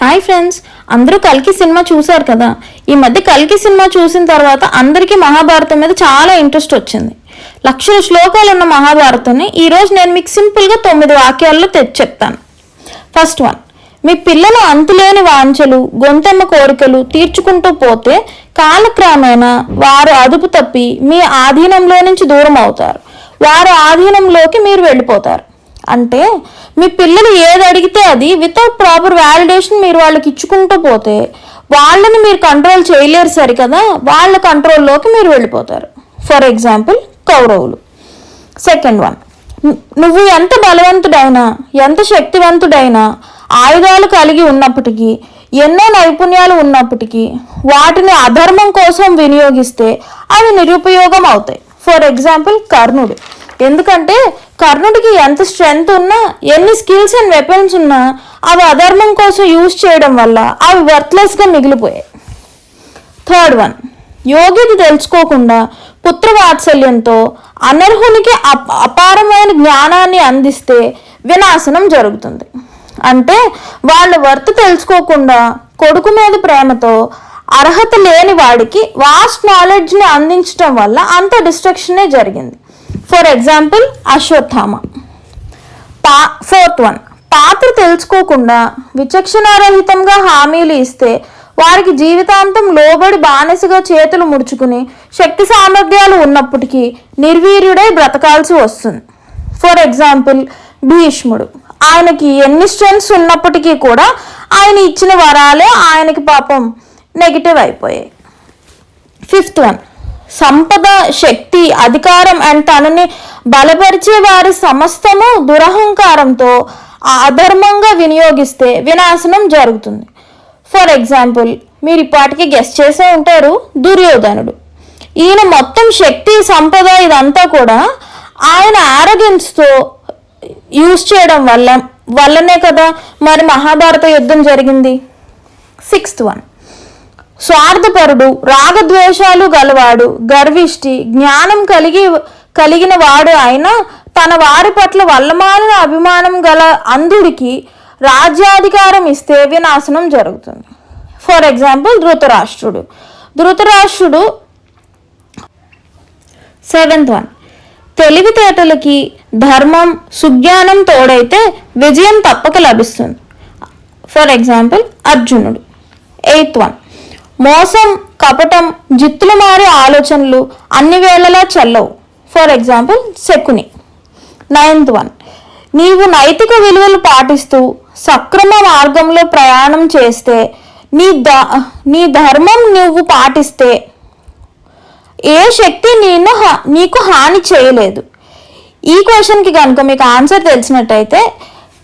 Hi friends, అందరూ కల్కి cinema చూశారు కదా. ఈ మధ్య కల్కి సినిమా చూసిన తర్వాత అందరికీ మహాభారతం మీద చాలా ఇంట్రెస్ట్ వచ్చింది. లక్షల శ్లోకాలు ఉన్న మహాభారతాన్ని ఈరోజు నేను మీకు సింపుల్గా 9 వాక్యాల్లో చెప్తాను. ఫస్ట్ వన్, మీ పిల్లలు అంతులేని వాంఛలు, గొంతెమ్మ కోరికలు తీర్చుకుంటూ పోతే కాలక్రమేణా వారు అదుపు తప్పి మీ ఆధీనంలో నుంచి దూరం అవుతారు. వారి ఆధీనంలోకి మీరు వెళ్ళిపోతారు. అంటే మీ పిల్లలు ఏది అడిగితే అది వితౌట్ ప్రాపర్ వ్యాలిడేషన్ మీరు వాళ్ళకి ఇచ్చుకుంటూ పోతే వాళ్ళని మీరు కంట్రోల్ చేయలేరు సరికదా, వాళ్ళ కంట్రోల్లోకి మీరు వెళ్ళిపోతారు. ఫర్ ఎగ్జాంపుల్ కౌరవులు. సెకండ్ వన్, నువ్వు ఎంత బలవంతుడైనా ఎంత శక్తివంతుడైనా ఆయుధాలు కలిగి ఉన్నప్పటికీ ఎన్నో నైపుణ్యాలు ఉన్నప్పటికీ వాటిని అధర్మం కోసం వినియోగిస్తే అవి నిరుపయోగం అవుతాయి. ఫర్ ఎగ్జాంపుల్ కర్ణుడు. ఎందుకంటే కర్ణుడికి ఎంత స్ట్రెంగ్త్ ఉన్నా ఎన్ని స్కిల్స్ అండ్ వెపన్స్ ఉన్నా అవి అధర్మం కోసం యూజ్ చేయడం వల్ల అవి వర్త్లెస్గా మిగిలిపోయాయి. థర్డ్ వన్, యోగ్యత తెలుసుకోకుండా పుత్రవాత్సల్యంతో అనర్హునికి అపారమైన జ్ఞానాన్ని అందిస్తే వినాశనం జరుగుతుంది. అంటే వాళ్ళ వర్త్ తెలుసుకోకుండా కొడుకు మీద ప్రేమతో అర్హత లేని వాడికి వాస్ట్ నాలెడ్జ్ని అందించడం వల్ల అంత డిస్ట్రక్షనే జరిగింది. For example Ashwatthama. Fourth one, పాత్ర తెలుసుకోకుండా విచక్షణారహితంగా హామీలు ఇస్తే వారికి జీవితాంతం లోబడి బానిసగా చేతులు ముడుచుకుని శక్తి సామర్థ్యాలు ఉన్నప్పటికీ నిర్వీర్యుడై బ్రతకాల్సి వస్తుంది. ఫర్ ఎగ్జాంపుల్ భీష్ముడు. ఆయనకి ఎన్ని స్ట్రెంగ్స్ ఉన్నప్పటికీ కూడా ఆయన ఇచ్చిన వరాలే ఆయనకి పాపం నెగిటివ్ అయిపోయాయి. ఫిఫ్త్ వన్, సంపద, శక్తి, అధికారం అండ్ తనని బలపరిచే వారి సమస్తము దురహంకారంతో అధర్మంగా వినియోగిస్తే వినాశనం జరుగుతుంది. ఫర్ ఎగ్జాంపుల్ మీరు ఇప్పటికీ గెస్ చేసే ఉంటారు, దుర్యోధనుడు. ఈయన మొత్తం శక్తి, సంపద ఇదంతా కూడా ఆయన ఆరోగెన్స్తో యూజ్ చేయడం వల్లనే కదా మరి మహాభారత యుద్ధం జరిగింది. సిక్స్త్ వన్, స్వార్థపరుడు, రాగద్వేషాలు గలవాడు, గర్విష్టి, జ్ఞానం కలిగిన వాడు అయినా తన వారి పట్ల వల్లమాలిన అభిమానం గల అంధుడికి రాజ్యాధికారం ఇస్తే వినాశనం జరుగుతుంది. For example Dhritarashtrudu. Seventh one, తెలివితేటలకి ధర్మం, సుజ్ఞానం తోడైతే విజయం తప్పక లభిస్తుంది. ఫర్ ఎగ్జాంపుల్ అర్జునుడు. ఎయిత్ వన్, మోసం, కపటం, జిత్తులు మారే ఆలోచనలు అన్ని వేళలా చెల్లవు. For example Shakuni. Ninth one, నీవు నైతిక విలువలు పాటిస్తూ సక్రమ మార్గంలో ప్రయాణం చేస్తే నీ ధర్మం నువ్వు పాటిస్తే ఏ శక్తి నీకు హాని చేయలేదు. ఈ క్వశ్చన్కి కనుక మీకు ఆన్సర్ తెలిసినట్టయితే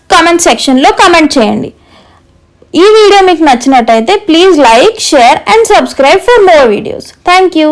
కమెంట్ సెక్షన్లో కమెంట్ చేయండి. ఈ వీడియో మీకు నచ్చినట్టయితే please like, share and subscribe for more videos. Thank you.